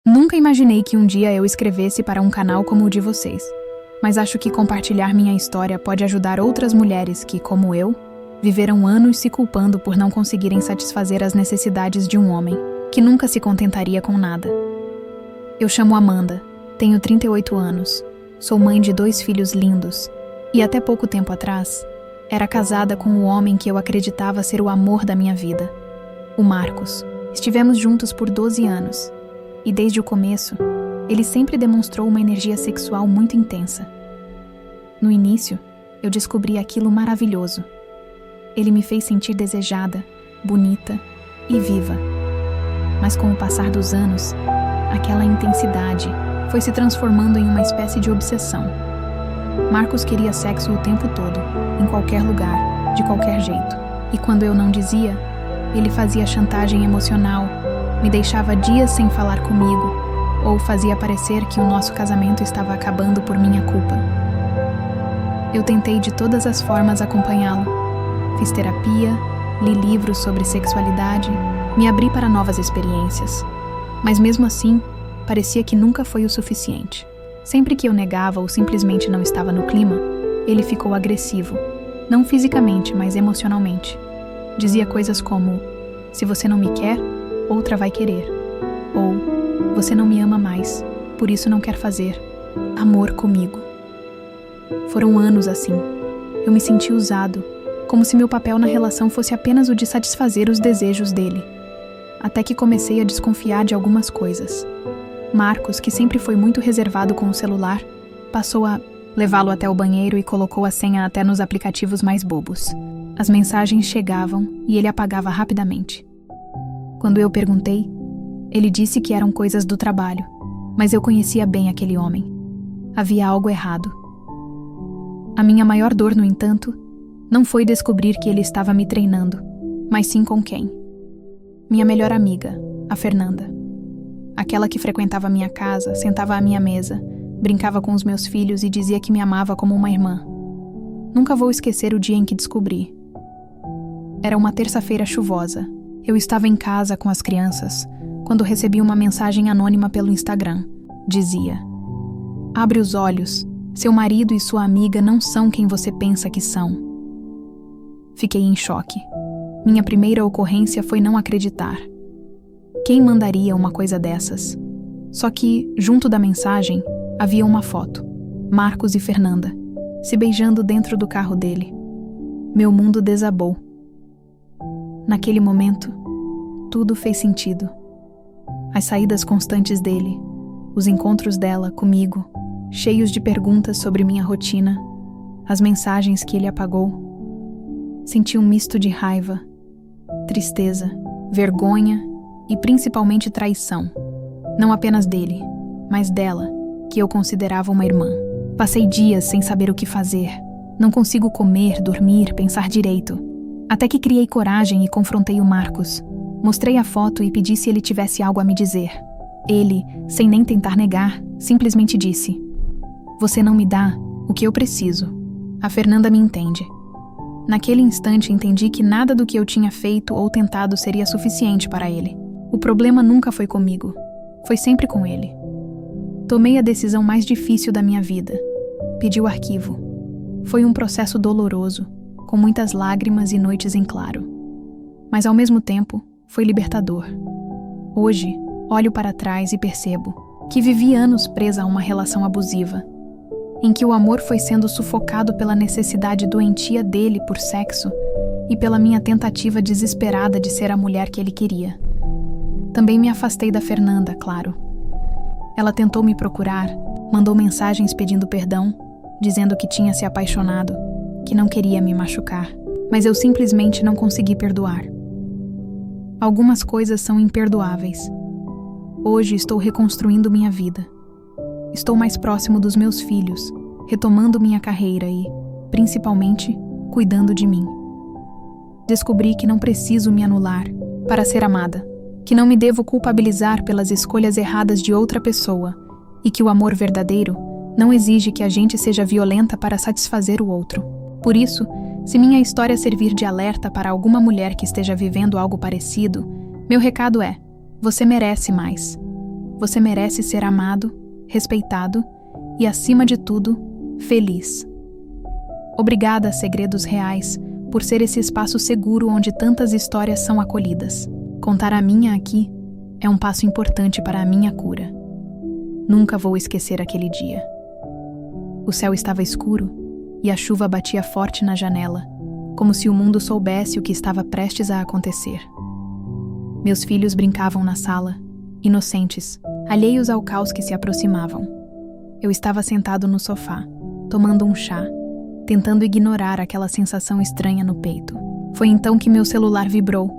Nunca imaginei que um dia eu escrevesse para um canal como o de vocês, mas acho que compartilhar minha história pode ajudar outras mulheres que, como eu, viveram anos se culpando por não conseguirem satisfazer as necessidades de um homem, que nunca se contentaria com nada. Eu chamo Amanda, tenho 38 anos, sou mãe de 2 filhos lindos, e até pouco tempo atrás, era casada com o homem que eu acreditava ser o amor da minha vida, o Marcos. Estivemos juntos por 12 anos. E desde o começo, ele sempre demonstrou uma energia sexual muito intensa. No início, eu descobri aquilo maravilhoso. Ele me fez sentir desejada, bonita e viva. Mas com o passar dos anos, aquela intensidade foi se transformando em uma espécie de obsessão. Marcos queria sexo o tempo todo, em qualquer lugar, de qualquer jeito. E quando eu não dizia, ele fazia chantagem emocional, me deixava dias sem falar comigo, ou fazia parecer que o nosso casamento estava acabando por minha culpa. Eu tentei de todas as formas acompanhá-lo. Fiz terapia, li livros sobre sexualidade, me abri para novas experiências. Mas mesmo assim, parecia que nunca foi o suficiente. Sempre que eu negava ou simplesmente não estava no clima, ele ficou agressivo. Não fisicamente, mas emocionalmente. Dizia coisas como: "Se você não me quer, outra vai querer." Ou: "Você não me ama mais, por isso não quer fazer amor comigo." Foram anos assim. Eu me senti usado, como se meu papel na relação fosse apenas o de satisfazer os desejos dele. Até que comecei a desconfiar de algumas coisas. Marcos, que sempre foi muito reservado com o celular, passou a levá-lo até o banheiro e colocou a senha até nos aplicativos mais bobos. As mensagens chegavam e ele apagava rapidamente. Quando eu perguntei, ele disse que eram coisas do trabalho, mas eu conhecia bem aquele homem. Havia algo errado. A minha maior dor, no entanto, não foi descobrir que ele estava me treinando, mas sim com quem? Minha melhor amiga, a Fernanda. Aquela que frequentava minha casa, sentava à minha mesa, brincava com os meus filhos e dizia que me amava como uma irmã. Nunca vou esquecer o dia em que descobri. Era uma terça-feira chuvosa. Eu estava em casa com as crianças, quando recebi uma mensagem anônima pelo Instagram. Dizia: "Abre os olhos, seu marido e sua amiga não são quem você pensa que são." Fiquei em choque. Minha primeira ocorrência foi não acreditar. Quem mandaria uma coisa dessas? Só que, junto da mensagem, havia uma foto. Marcos e Fernanda, se beijando dentro do carro dele. Meu mundo desabou. Naquele momento, tudo fez sentido. As saídas constantes dele, os encontros dela comigo, cheios de perguntas sobre minha rotina, as mensagens que ele apagou. Senti um misto de raiva, tristeza, vergonha e principalmente traição. Não apenas dele, mas dela, que eu considerava uma irmã. Passei dias sem saber o que fazer. Não consigo comer, dormir, pensar direito. Até que criei coragem e confrontei o Marcos. Mostrei a foto e pedi se ele tivesse algo a me dizer. Ele, sem nem tentar negar, simplesmente disse: "Você não me dá o que eu preciso." A Fernanda me entende. Naquele instante entendi que nada do que eu tinha feito ou tentado seria suficiente para ele. O problema nunca foi comigo. Foi sempre com ele. Tomei a decisão mais difícil da minha vida. Pedi o arquivo. Foi um processo doloroso, com muitas lágrimas e noites em claro. Mas ao mesmo tempo, foi libertador. Hoje, olho para trás e percebo que vivi anos presa a uma relação abusiva, em que o amor foi sendo sufocado pela necessidade doentia dele por sexo e pela minha tentativa desesperada de ser a mulher que ele queria. Também me afastei da Fernanda, claro. Ela tentou me procurar, mandou mensagens pedindo perdão, dizendo que tinha se apaixonado, que não queria me machucar, mas eu simplesmente não consegui perdoar. Algumas coisas são imperdoáveis. Hoje estou reconstruindo minha vida. Estou mais próximo dos meus filhos, retomando minha carreira e, principalmente, cuidando de mim. Descobri que não preciso me anular para ser amada, que não me devo culpabilizar pelas escolhas erradas de outra pessoa e que o amor verdadeiro não exige que a gente seja violenta para satisfazer o outro. Por isso, se minha história servir de alerta para alguma mulher que esteja vivendo algo parecido, meu recado é: você merece mais. Você merece ser amado, respeitado e, acima de tudo, feliz. Obrigada, Segredos Reais, por ser esse espaço seguro onde tantas histórias são acolhidas. Contar a minha aqui é um passo importante para a minha cura. Nunca vou esquecer aquele dia. O céu estava escuro e a chuva batia forte na janela, como se o mundo soubesse o que estava prestes a acontecer. Meus filhos brincavam na sala, inocentes, alheios ao caos que se aproximavam. Eu estava sentado no sofá, tomando um chá, tentando ignorar aquela sensação estranha no peito. Foi então que meu celular vibrou.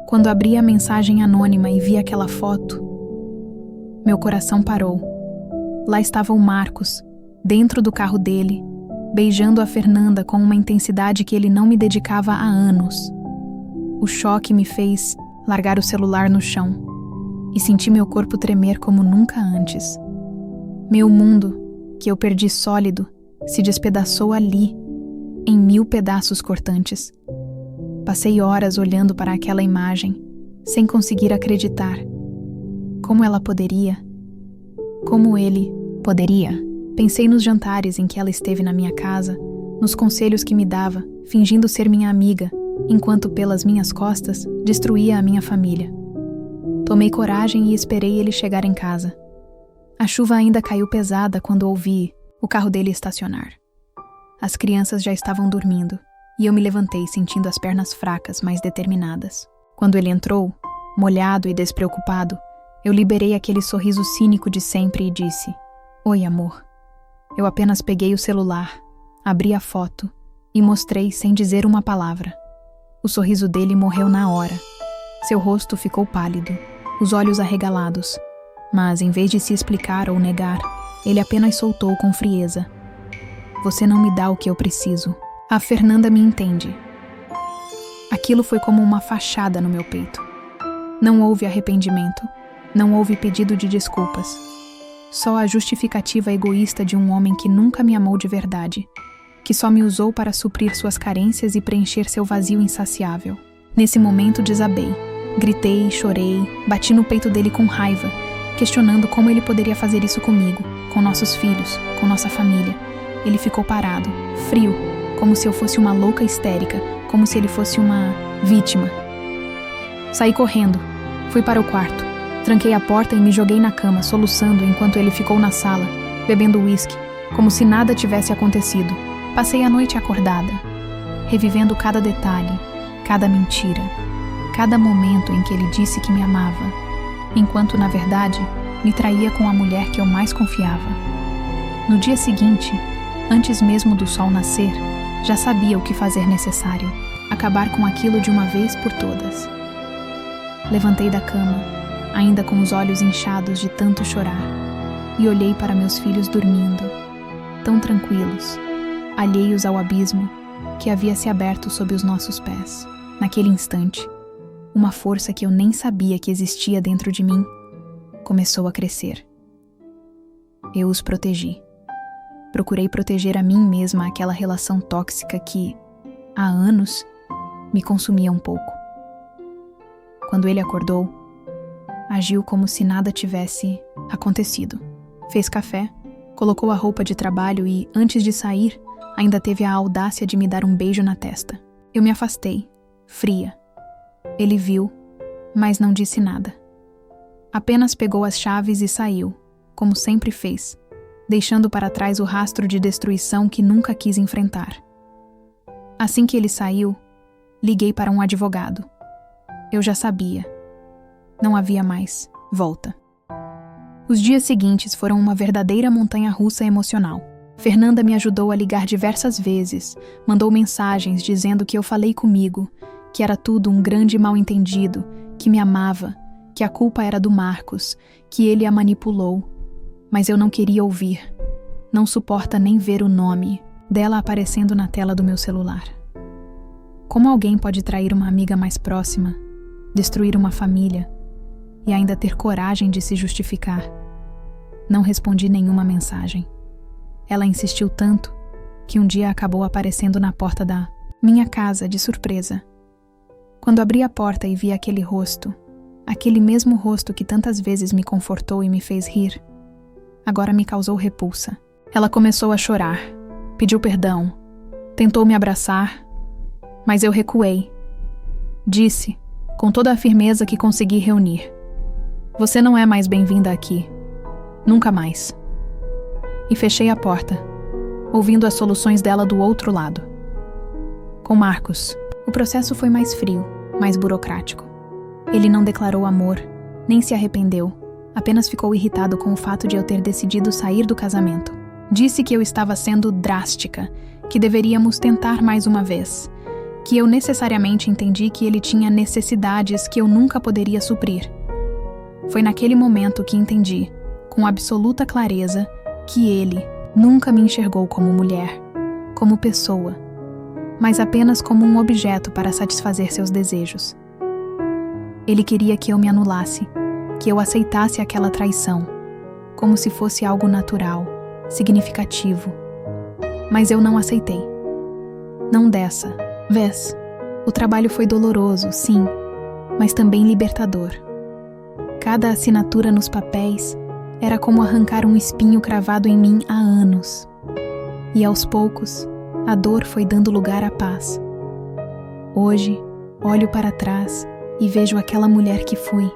Quando abri a mensagem anônima e vi aquela foto, meu coração parou. Lá estava o Marcos, dentro do carro dele, beijando a Fernanda com uma intensidade que ele não me dedicava há anos. O choque me fez largar o celular no chão e senti meu corpo tremer como nunca antes. Meu mundo, que eu perdi sólido, se despedaçou ali, em 1000 pedaços cortantes. Passei horas olhando para aquela imagem, sem conseguir acreditar. Como ela poderia? Como ele poderia? Pensei nos jantares em que ela esteve na minha casa, nos conselhos que me dava, fingindo ser minha amiga, enquanto pelas minhas costas destruía a minha família. Tomei coragem e esperei ele chegar em casa. A chuva ainda caiu pesada quando ouvi o carro dele estacionar. As crianças já estavam dormindo, e eu me levantei sentindo as pernas fracas, mas determinadas. Quando ele entrou, molhado e despreocupado, eu liberei aquele sorriso cínico de sempre e disse: "Oi, amor." Eu apenas peguei o celular, abri a foto e mostrei sem dizer uma palavra. O sorriso dele morreu na hora. Seu rosto ficou pálido, os olhos arregalados, mas em vez de se explicar ou negar, ele apenas soltou com frieza: "Você não me dá o que eu preciso. A Fernanda me entende." Aquilo foi como uma fachada no meu peito. Não houve arrependimento, não houve pedido de desculpas. Só a justificativa egoísta de um homem que nunca me amou de verdade, que só me usou para suprir suas carências e preencher seu vazio insaciável. Nesse momento desabei. Gritei, chorei, bati no peito dele com raiva, questionando como ele poderia fazer isso comigo, com nossos filhos, com nossa família. Ele ficou parado, frio, como se eu fosse uma louca histérica, como se ele fosse uma vítima. Saí correndo, fui para o quarto, tranquei a porta e me joguei na cama, soluçando enquanto ele ficou na sala, bebendo uísque, como se nada tivesse acontecido. Passei a noite acordada, revivendo cada detalhe, cada mentira, cada momento em que ele disse que me amava, enquanto, na verdade, me traía com a mulher que eu mais confiava. No dia seguinte, antes mesmo do sol nascer, já sabia o que fazer necessário, acabar com aquilo de uma vez por todas. Levantei da cama, ainda com os olhos inchados de tanto chorar, e olhei para meus filhos dormindo, tão tranquilos, alheios ao abismo que havia se aberto sob os nossos pés. Naquele instante, uma força que eu nem sabia que existia dentro de mim começou a crescer. Eu os protegi. Procurei proteger a mim mesma aquela relação tóxica que, há anos, me consumia um pouco. Quando ele acordou, agiu como se nada tivesse acontecido. Fez café, colocou a roupa de trabalho e, antes de sair, ainda teve a audácia de me dar um beijo na testa. Eu me afastei, fria. Ele viu, mas não disse nada. Apenas pegou as chaves e saiu, como sempre fez, deixando para trás o rastro de destruição que nunca quis enfrentar. Assim que ele saiu, liguei para um advogado. Eu já sabia. Não havia mais volta. Os dias seguintes foram uma verdadeira montanha-russa emocional. Fernanda me ajudou a ligar diversas vezes, mandou mensagens dizendo que eu falei comigo, que era tudo um grande mal-entendido, que me amava, que a culpa era do Marcos, que ele a manipulou. Mas eu não queria ouvir. Não suporta nem ver o nome dela aparecendo na tela do meu celular. Como alguém pode trair uma amiga mais próxima, destruir uma família e ainda ter coragem de se justificar? Não respondi nenhuma mensagem. Ela insistiu tanto que um dia acabou aparecendo na porta da minha casa de surpresa. Quando abri a porta e vi aquele rosto, aquele mesmo rosto que tantas vezes me confortou e me fez rir, agora me causou repulsa. Ela começou a chorar, pediu perdão, tentou me abraçar, mas eu recuei. Disse, com toda a firmeza que consegui reunir: "Você não é mais bem-vinda aqui. Nunca mais." E fechei a porta, ouvindo as soluções dela do outro lado. Com Marcos, o processo foi mais frio, mais burocrático. Ele não declarou amor, nem se arrependeu, apenas ficou irritado com o fato de eu ter decidido sair do casamento. Disse que eu estava sendo drástica, que deveríamos tentar mais uma vez, que eu necessariamente entendi que ele tinha necessidades que eu nunca poderia suprir. Foi naquele momento que entendi, com absoluta clareza, que ele nunca me enxergou como mulher, como pessoa, mas apenas como um objeto para satisfazer seus desejos. Ele queria que eu me anulasse, que eu aceitasse aquela traição, como se fosse algo natural, significativo. Mas eu não aceitei. Não dessa vez. O trabalho foi doloroso, sim, mas também libertador. Cada assinatura nos papéis era como arrancar um espinho cravado em mim há anos. E aos poucos, a dor foi dando lugar à paz. Hoje, olho para trás e vejo aquela mulher que fui,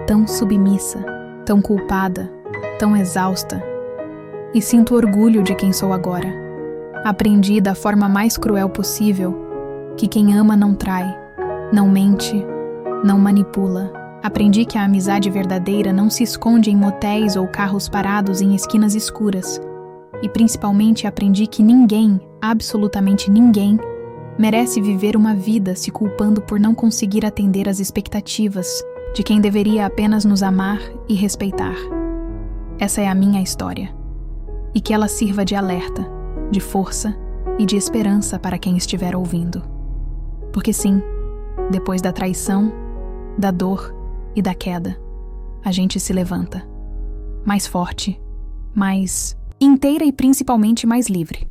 tão submissa, tão culpada, tão exausta. E sinto orgulho de quem sou agora. Aprendi da forma mais cruel possível que quem ama não trai, não mente, não manipula. Aprendi que a amizade verdadeira não se esconde em motéis ou carros parados em esquinas escuras. E principalmente aprendi que ninguém, absolutamente ninguém, merece viver uma vida se culpando por não conseguir atender às expectativas de quem deveria apenas nos amar e respeitar. Essa é a minha história. E que ela sirva de alerta, de força e de esperança para quem estiver ouvindo. Porque sim, depois da traição, da dor e da queda, a gente se levanta. Mais forte, mais inteira e principalmente mais livre.